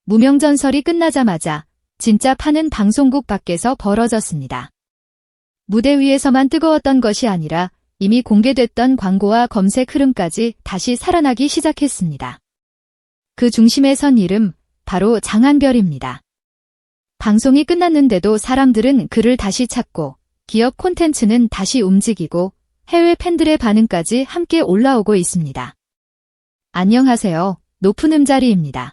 무명전설이 끝나자마자 진짜 파는 방송국 밖에서 벌어졌습니다. 무대 위에서만 뜨거웠던 것이 아니라 이미 공개됐던 광고와 검색 흐름까지 다시 살아나기 시작했습니다. 그 중심에 선 이름, 바로 장한별입니다. 방송이 끝났는데도 사람들은 그를 다시 찾고 기업 콘텐츠는 다시 움직이고 해외 팬들의 반응까지 함께 올라오고 있습니다. 안녕하세요. 높은 음자리입니다.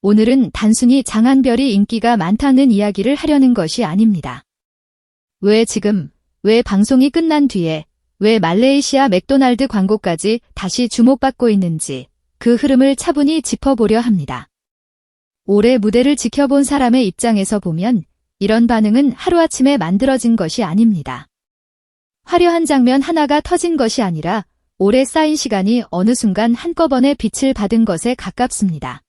오늘은 단순히 장한별이 인기가 많다는 이야기를 하려는 것이 아닙니다. 왜 지금, 왜 방송이 끝난 뒤에, 왜 말레이시아 맥도날드 광고까지 다시 주목받고 있는지 그 흐름을 차분히 짚어보려 합니다. 올해 무대를 지켜본 사람의 입장에서 보면 이런 반응은 하루아침에 만들어진 것이 아닙니다. 화려한 장면 하나가 터진 것이 아니라 오래 쌓인 시간이 어느 순간 한꺼번에 빛을 받은 것에 가깝습니다.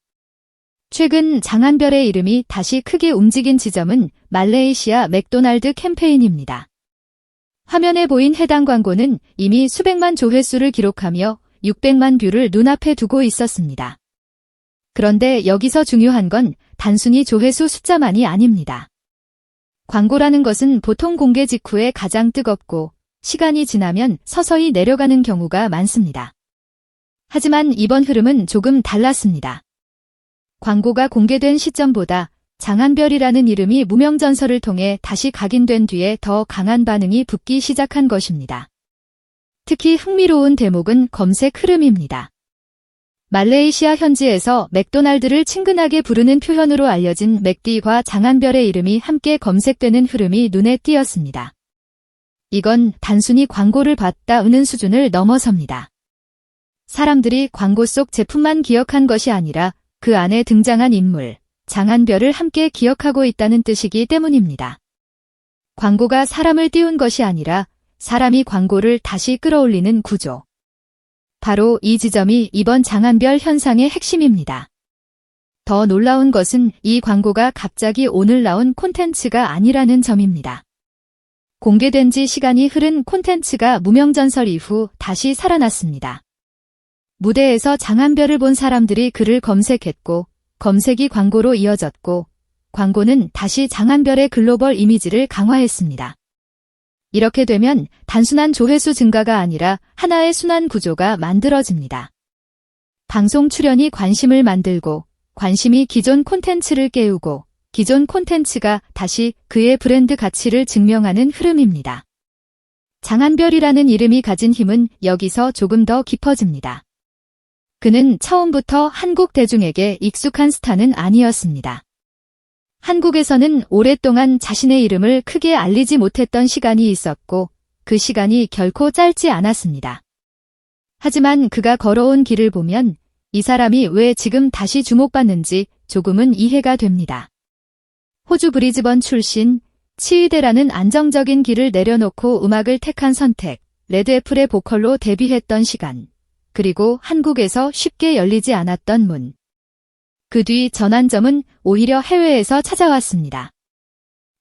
최근 장한별의 이름이 다시 크게 움직인 지점은 말레이시아 맥도날드 캠페인입니다. 화면에 보인 해당 광고는 이미 수백만 조회수를 기록하며 600만 뷰를 눈앞에 두고 있었습니다. 그런데 여기서 중요한 건 단순히 조회수 숫자만이 아닙니다. 광고라는 것은 보통 공개 직후에 가장 뜨겁고 시간이 지나면 서서히 내려가는 경우가 많습니다. 하지만 이번 흐름은 조금 달랐습니다. 광고가 공개된 시점보다 장한별이라는 이름이 무명전설을 통해 다시 각인된 뒤에 더 강한 반응이 붙기 시작한 것입니다. 특히 흥미로운 대목은 검색 흐름입니다. 말레이시아 현지에서 맥도날드를 친근하게 부르는 표현으로 알려진 맥디과 장한별의 이름이 함께 검색되는 흐름이 눈에 띄었습니다. 이건 단순히 광고를 봤다는 수준을 넘어섭니다. 사람들이 광고 속 제품만 기억한 것이 아니라 그 안에 등장한 인물, 장한별을 함께 기억하고 있다는 뜻이기 때문입니다. 광고가 사람을 띄운 것이 아니라 사람이 광고를 다시 끌어올리는 구조. 바로 이 지점이 이번 장한별 현상의 핵심입니다. 더 놀라운 것은 이 광고가 갑자기 오늘 나온 콘텐츠가 아니라는 점입니다. 공개된 지 시간이 흐른 콘텐츠가 무명전설 이후 다시 살아났습니다. 무대에서 장한별을 본 사람들이 그를 검색했고 검색이 광고로 이어졌고 광고는 다시 장한별의 글로벌 이미지를 강화했습니다. 이렇게 되면 단순한 조회수 증가가 아니라 하나의 순환 구조가 만들어집니다. 방송 출연이 관심을 만들고 관심이 기존 콘텐츠를 깨우고 기존 콘텐츠가 다시 그의 브랜드 가치를 증명하는 흐름입니다. 장한별이라는 이름이 가진 힘은 여기서 조금 더 깊어집니다. 그는 처음부터 한국 대중에게 익숙한 스타는 아니었습니다. 한국에서는 오랫동안 자신의 이름을 크게 알리지 못했던 시간이 있었고 그 시간이 결코 짧지 않았습니다. 하지만 그가 걸어온 길을 보면 이 사람이 왜 지금 다시 주목받는지 조금은 이해가 됩니다. 호주 브리즈번 출신, 치의대라는 안정적인 길을 내려놓고 음악을 택한 선택, 레드애플의 보컬로 데뷔했던 시간, 그리고 한국에서 쉽게 열리지 않았던 문. 그 뒤 전환점은 오히려 해외에서 찾아왔습니다.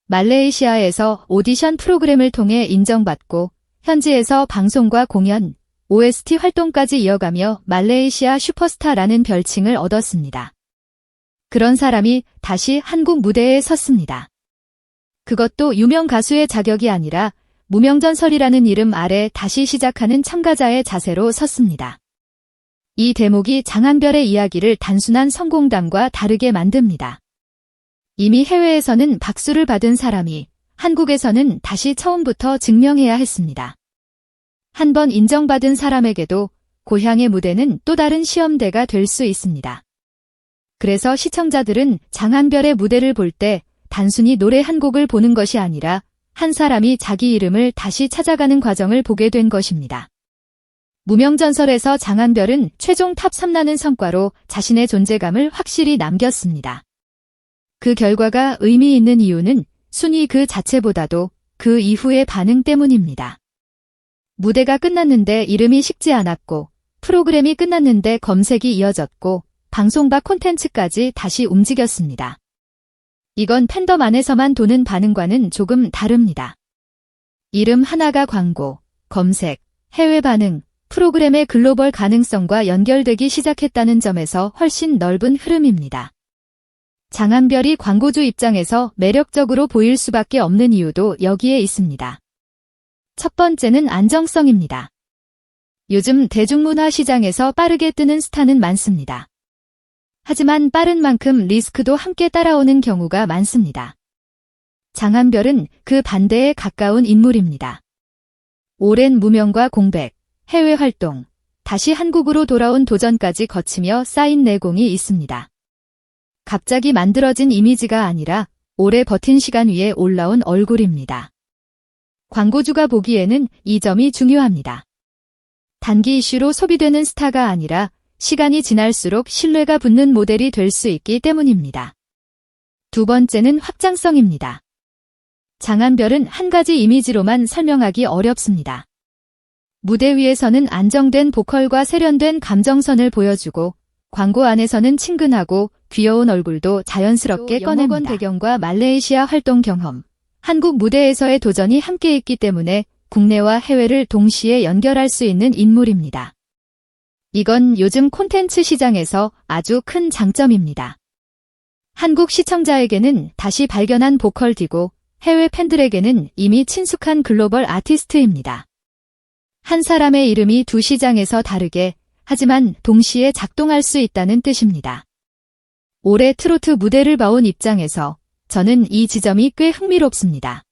말레이시아에서 오디션 프로그램을 통해 인정받고 현지에서 방송과 공연, OST 활동까지 이어가며 말레이시아 슈퍼스타라는 별칭을 얻었습니다. 그런 사람이 다시 한국 무대에 섰습니다. 그것도 유명 가수의 자격이 아니라 무명전설이라는 이름 아래 다시 시작하는 참가자의 자세로 섰습니다. 이 대목이 장한별의 이야기를 단순한 성공담과 다르게 만듭니다. 이미 해외에서는 박수를 받은 사람이 한국에서는 다시 처음부터 증명해야 했습니다. 한 번 인정받은 사람에게도 고향의 무대는 또 다른 시험대가 될 수 있습니다. 그래서 시청자들은 장한별의 무대를 볼 때 단순히 노래 한 곡을 보는 것이 아니라 한 사람이 자기 이름을 다시 찾아가는 과정을 보게 된 것입니다. 무명전설에서 장한별은 최종 탑 3라는 성과로 자신의 존재감을 확실히 남겼습니다. 그 결과가 의미 있는 이유는 순위 그 자체보다도 그 이후의 반응 때문입니다. 무대가 끝났는데 이름이 식지 않았고 프로그램이 끝났는데 검색이 이어졌고 방송박 콘텐츠까지 다시 움직였습니다. 이건 팬덤 안에서만 도는 반응과는 조금 다릅니다. 이름 하나가 광고, 검색, 해외 반응, 프로그램의 글로벌 가능성과 연결되기 시작했다는 점에서 훨씬 넓은 흐름입니다. 장한별이 광고주 입장에서 매력적으로 보일 수밖에 없는 이유도 여기에 있습니다. 첫 번째는 안정성입니다. 요즘 대중문화 시장에서 빠르게 뜨는 스타는 많습니다. 하지만 빠른 만큼 리스크도 함께 따라오는 경우가 많습니다. 장한별은 그 반대에 가까운 인물입니다. 오랜 무명과 공백, 해외 활동, 다시 한국으로 돌아온 도전까지 거치며 쌓인 내공이 있습니다. 갑자기 만들어진 이미지가 아니라 오래 버틴 시간 위에 올라온 얼굴입니다. 광고주가 보기에는 이 점이 중요합니다. 단기 이슈로 소비되는 스타가 아니라 시간이 지날수록 신뢰가 붙는 모델이 될 수 있기 때문입니다. 두 번째는 확장성입니다. 장한별은 한 가지 이미지로만 설명하기 어렵습니다. 무대 위에서는 안정된 보컬과 세련된 감정선을 보여주고 광고 안에서는 친근하고 귀여운 얼굴도 자연스럽게 꺼내봅니다. 배경과 말레이시아 활동 경험, 한국 무대에서의 도전이 함께 있기 때문에 국내와 해외를 동시에 연결할 수 있는 인물입니다. 이건 요즘 콘텐츠 시장에서 아주 큰 장점입니다. 한국 시청자에게는 다시 발견한 보컬디고 해외 팬들에게는 이미 친숙한 글로벌 아티스트입니다. 한 사람의 이름이 두 시장에서 다르게 하지만 동시에 작동할 수 있다는 뜻입니다. 올해 트로트 무대를 봐온 입장에서 저는 이 지점이 꽤 흥미롭습니다.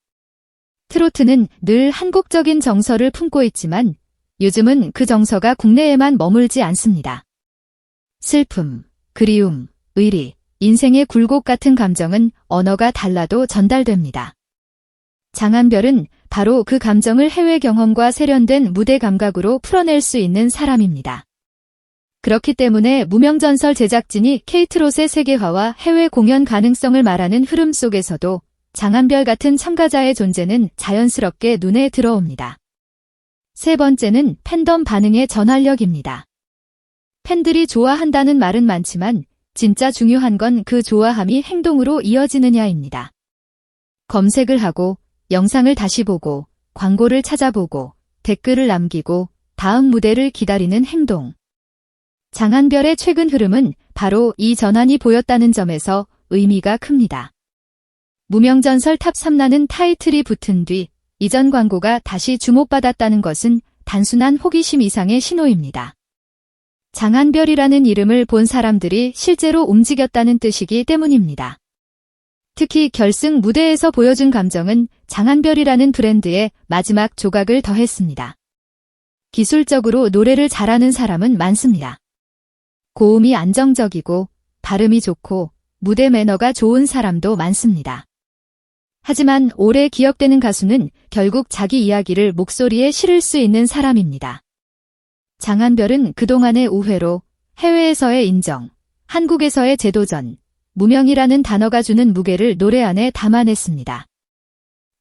트로트는 늘 한국적인 정서를 품고 있지만 요즘은 그 정서가 국내에만 머물지 않습니다. 슬픔, 그리움, 의리, 인생의 굴곡 같은 감정은 언어가 달라도 전달됩니다. 장한별은 바로 그 감정을 해외 경험과 세련된 무대 감각으로 풀어낼 수 있는 사람입니다. 그렇기 때문에 무명전설 제작진이 K트롯의 세계화와 해외 공연 가능성을 말하는 흐름 속에서도 장한별 같은 참가자의 존재는 자연스럽게 눈에 들어옵니다. 세 번째는 팬덤 반응의 전환력입니다. 팬들이 좋아한다는 말은 많지만 진짜 중요한 건 그 좋아함이 행동으로 이어지느냐입니다. 검색을 하고 영상을 다시 보고 광고를 찾아보고 댓글을 남기고 다음 무대를 기다리는 행동. 장한별의 최근 흐름은 바로 이 전환이 보였다는 점에서 의미가 큽니다. 무명전설 탑3라는 타이틀이 붙은 뒤 이전 광고가 다시 주목받았다는 것은 단순한 호기심 이상의 신호입니다. 장한별이라는 이름을 본 사람들이 실제로 움직였다는 뜻이기 때문입니다. 특히 결승 무대에서 보여준 감정은 장한별이라는 브랜드의 마지막 조각을 더했습니다. 기술적으로 노래를 잘하는 사람은 많습니다. 고음이 안정적이고 발음이 좋고 무대 매너가 좋은 사람도 많습니다. 하지만 오래 기억되는 가수는 결국 자기 이야기를 목소리에 실을 수 있는 사람입니다. 장한별은 그동안의 우회로 해외에서의 인정, 한국에서의 재도전, 무명이라는 단어가 주는 무게를 노래 안에 담아냈습니다.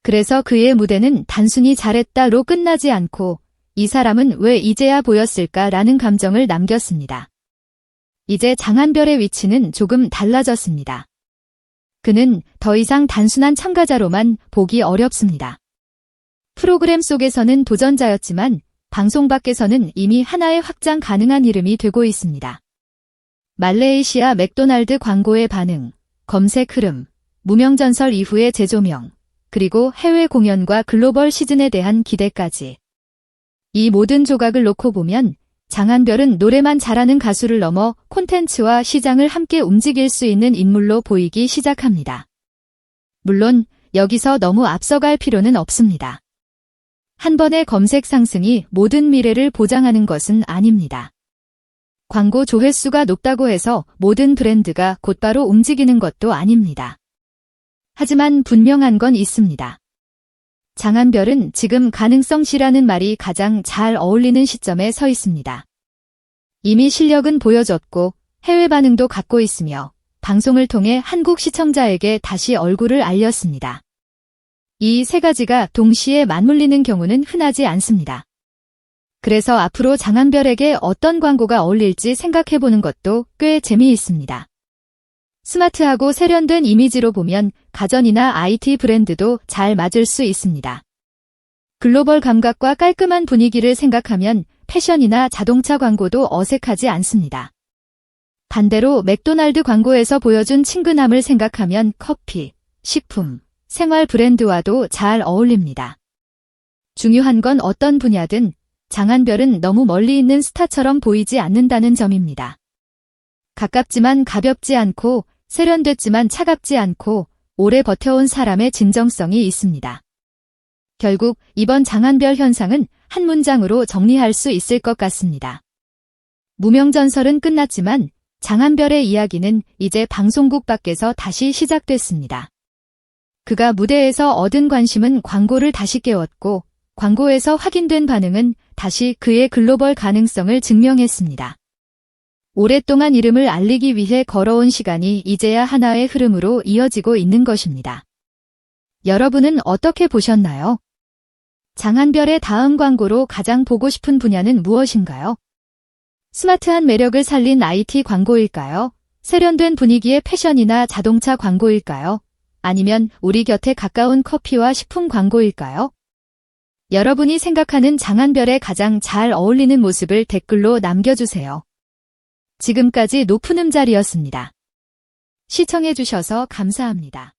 그래서 그의 무대는 단순히 잘했다로 끝나지 않고 이 사람은 왜 이제야 보였을까라는 감정을 남겼습니다. 이제 장한별의 위치는 조금 달라졌습니다. 그는 더 이상 단순한 참가자로만 보기 어렵습니다. 프로그램 속에서는 도전자였지만 방송 밖에서는 이미 하나의 확장 가능한 이름이 되고 있습니다. 말레이시아 맥도날드 광고의 반응, 검색 흐름, 무명전설 이후의 재조명, 그리고 해외 공연과 글로벌 시즌에 대한 기대까지. 이 모든 조각을 놓고 보면 장한별은 노래만 잘하는 가수를 넘어 콘텐츠와 시장을 함께 움직일 수 있는 인물로 보이기 시작합니다. 물론 여기서 너무 앞서갈 필요는 없습니다. 한 번의 검색 상승이 모든 미래를 보장하는 것은 아닙니다. 광고 조회수가 높다고 해서 모든 브랜드가 곧바로 움직이는 것도 아닙니다. 하지만 분명한 건 있습니다. 장한별은 지금 가능성시라는 말이 가장 잘 어울리는 시점에 서 있습니다. 이미 실력은 보여줬고 해외 반응도 갖고 있으며 방송을 통해 한국 시청자에게 다시 얼굴을 알렸습니다. 이 세 가지가 동시에 맞물리는 경우는 흔하지 않습니다. 그래서 앞으로 장한별에게 어떤 광고가 어울릴지 생각해보는 것도 꽤 재미있습니다. 스마트하고 세련된 이미지로 보면 가전이나 IT 브랜드도 잘 맞을 수 있습니다. 글로벌 감각과 깔끔한 분위기를 생각하면 패션이나 자동차 광고도 어색하지 않습니다. 반대로 맥도날드 광고에서 보여준 친근함을 생각하면 커피, 식품, 생활 브랜드와도 잘 어울립니다. 중요한 건 어떤 분야든 장한별은 너무 멀리 있는 스타처럼 보이지 않는다는 점입니다. 가깝지만 가볍지 않고 세련됐지만 차갑지 않고 오래 버텨온 사람의 진정성이 있습니다. 결국 이번 장한별 현상은 한 문장으로 정리할 수 있을 것 같습니다. 무명전설은 끝났지만 장한별의 이야기는 이제 방송국 밖에서 다시 시작됐습니다. 그가 무대에서 얻은 관심은 광고를 다시 깨웠고 광고에서 확인된 반응은 다시 그의 글로벌 가능성을 증명했습니다. 오랫동안 이름을 알리기 위해 걸어온 시간이 이제야 하나의 흐름으로 이어지고 있는 것입니다. 여러분은 어떻게 보셨나요? 장한별의 다음 광고로 가장 보고 싶은 분야는 무엇인가요? 스마트한 매력을 살린 IT 광고일까요? 세련된 분위기의 패션이나 자동차 광고일까요? 아니면 우리 곁에 가까운 커피와 식품 광고일까요? 여러분이 생각하는 장한별의 가장 잘 어울리는 모습을 댓글로 남겨주세요. 지금까지 높은 음자리였습니다. 시청해주셔서 감사합니다.